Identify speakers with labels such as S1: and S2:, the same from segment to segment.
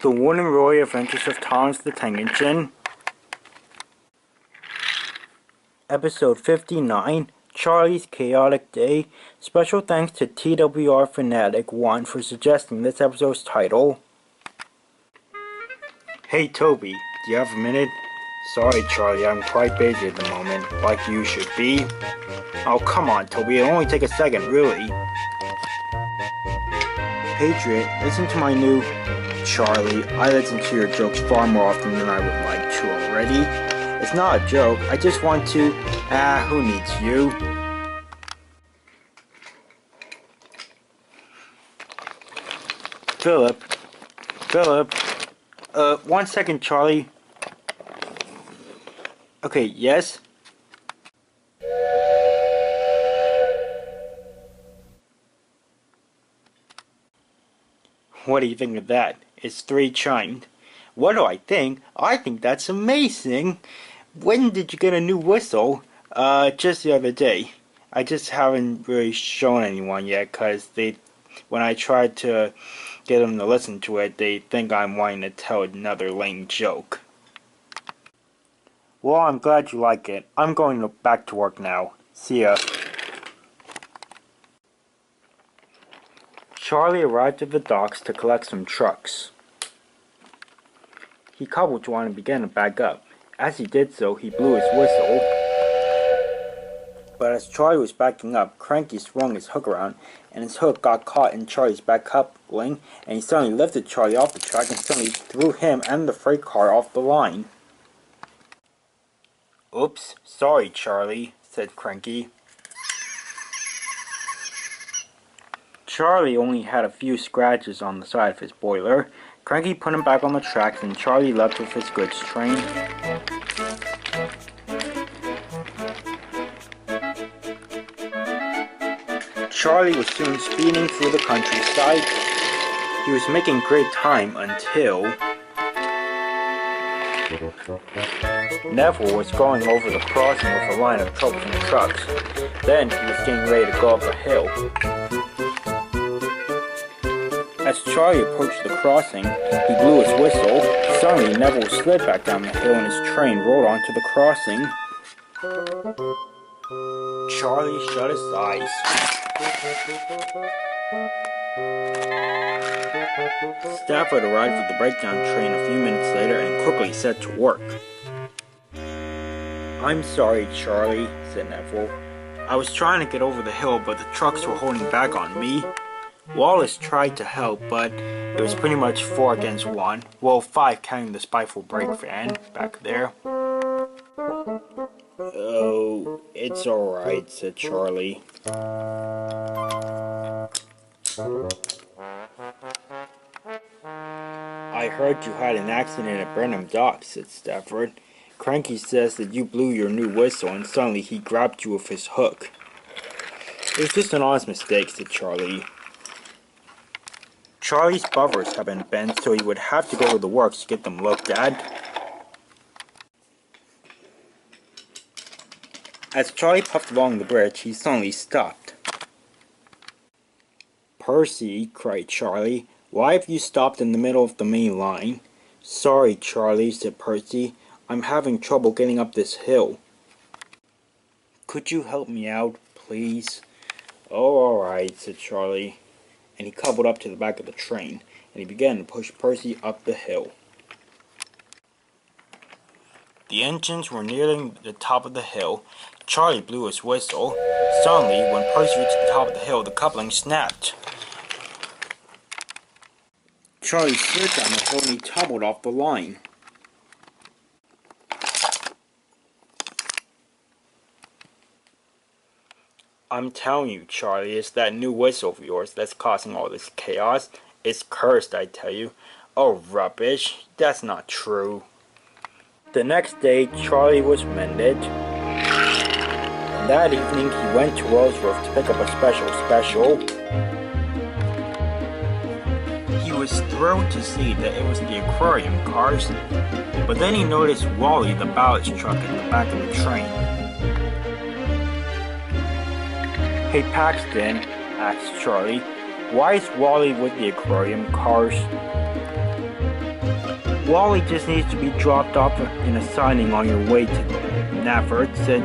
S1: The Wooden Roy Adventures of Thomas the Tank Engine. Episode 59, Charlie's Chaotic Day. Special thanks to TWR Fanatic 1 for suggesting this episode's title. Hey Toby, do you have a minute? Sorry Charlie, I'm quite busy at the moment, like you should be. Oh come on Toby, it'll only take a second, really. Patriot, listen to my new... Charlie, I listen to your jokes far more often than I would like to already. It's not a joke, I just want to... who needs you? Philip, 1 second, Charlie. Okay, yes? What do you think of that? It's 3 chimed. What do I think? I think that's amazing! When did you get a new whistle? Just the other day. I just haven't really shown anyone yet, cause when I tried to get them to listen to it, they think I'm wanting to tell another lame joke. Well, I'm glad you like it. I'm going back to work now. See ya. Charlie arrived at the docks to collect some trucks. He cobbled to one and began to back up. As he did so, he blew his whistle. But as Charlie was backing up, Cranky swung his hook around, and his hook got caught in Charlie's back coupling, and he suddenly lifted Charlie off the track and suddenly threw him and the freight car off the line. Oops, sorry Charlie, said Cranky. Charlie only had a few scratches on the side of his boiler. Cranky put him back on the tracks and Charlie left with his goods train. Charlie was soon speeding through the countryside. He was making great time until... Neville was going over the crossing with a line of troublesome trucks. Then he was getting ready to go up a hill. As Charlie approached the crossing, he blew his whistle. Suddenly, Neville slid back down the hill and his train rolled onto the crossing. Charlie shut his eyes. Stafford arrived with the breakdown train a few minutes later and quickly set to work. I'm sorry, Charlie, said Neville. I was trying to get over the hill, but the trucks were holding back on me. Wallace tried to help, but it was pretty much 4 against 1. Well, 5 counting the spiteful brake van back there. Oh, it's alright, said Charlie. I heard you had an accident at Brenham Docks, said Stafford. Cranky says that you blew your new whistle and suddenly he grabbed you with his hook. It was just an honest mistake, said Charlie. Charlie's buffers had been bent, so he would have to go to the works to get them looked at. As Charlie puffed along the bridge, he suddenly stopped. Percy, cried Charlie, why have you stopped in the middle of the main line? Sorry, Charlie, said Percy. I'm having trouble getting up this hill. Could you help me out, please? Oh, alright, said Charlie. And he cobbled up to the back of the train, and he began to push Percy up the hill. The engines were nearing the top of the hill. Charlie blew his whistle. Suddenly, when Percy reached the top of the hill, the coupling snapped. Charlie slid down the hill and he tumbled off the line. I'm telling you, Charlie, it's that new whistle of yours that's causing all this chaos. It's cursed, I tell you. Oh, rubbish. That's not true. The next day, Charlie was mended. That evening, he went to Roseworth to pick up a special. He was thrilled to see that it was the aquarium cars, but then he noticed Wally the ballast truck in the back of the train. Hey Paxton, asked Charlie, why is Wally with the aquarium cars? Wally just needs to be dropped off in a signing on your way to Navert, said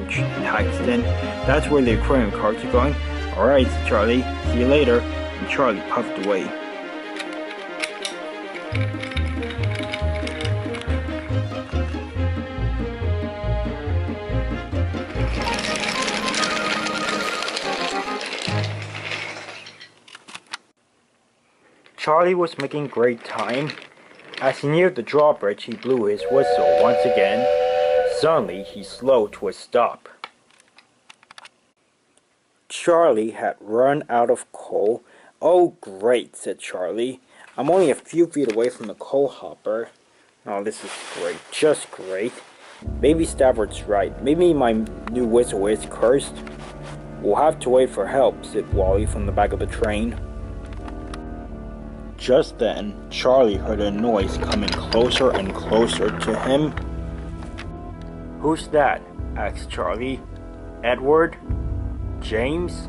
S1: Paxton. That's where the aquarium carts are going. Alright, Charlie. See you later. And Charlie puffed away. Charlie was making great time. As he neared the drawbridge, he blew his whistle once again. Suddenly, he slowed to a stop. Charlie had run out of coal. Oh, great, said Charlie. I'm only a few feet away from the coal hopper. Oh, this is great, just great. Maybe Stafford's right. Maybe my new whistle is cursed. We'll have to wait for help, said Wally from the back of the train. Just then, Charlie heard a noise coming closer and closer to him. Who's that? Asked Charlie. Edward? James?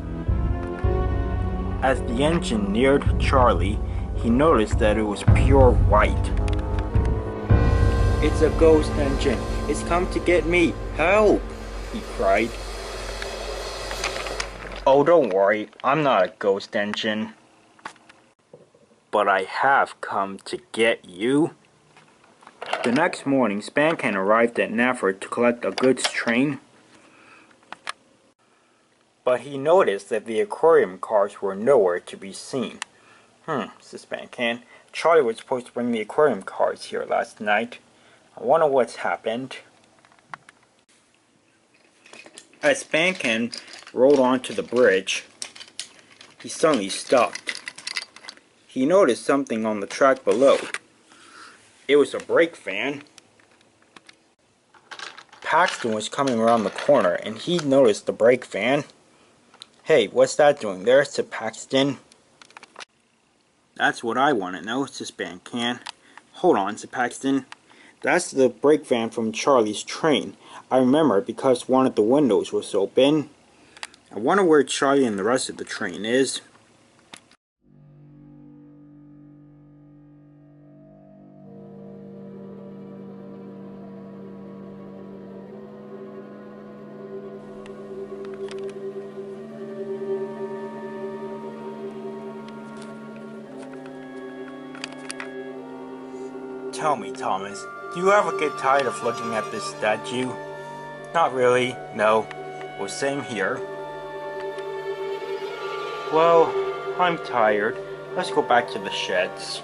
S1: As the engine neared Charlie, he noticed that it was pure white. It's a ghost engine. It's come to get me. Help! He cried. Oh, don't worry. I'm not a ghost engine. But I have come to get you. The next morning, Spancan arrived at Navert to collect a goods train. But he noticed that the aquarium cars were nowhere to be seen. Said Spancan. Charlie was supposed to bring the aquarium cars here last night. I wonder what's happened. As Spancan rolled onto the bridge, he suddenly stopped. He noticed something on the track below. It was a brake fan. Paxton was coming around the corner and he noticed the brake fan. Hey, what's that doing there? Said Paxton. That's what I want to know, said Spancan. Hold on, said Paxton. That's the brake van from Charlie's train. I remember it because one of the windows was open. I wonder where Charlie and the rest of the train is. Tell me, Thomas, do you ever get tired of looking at this statue? Not really, no. Well, same here. Well, I'm tired. Let's go back to the sheds.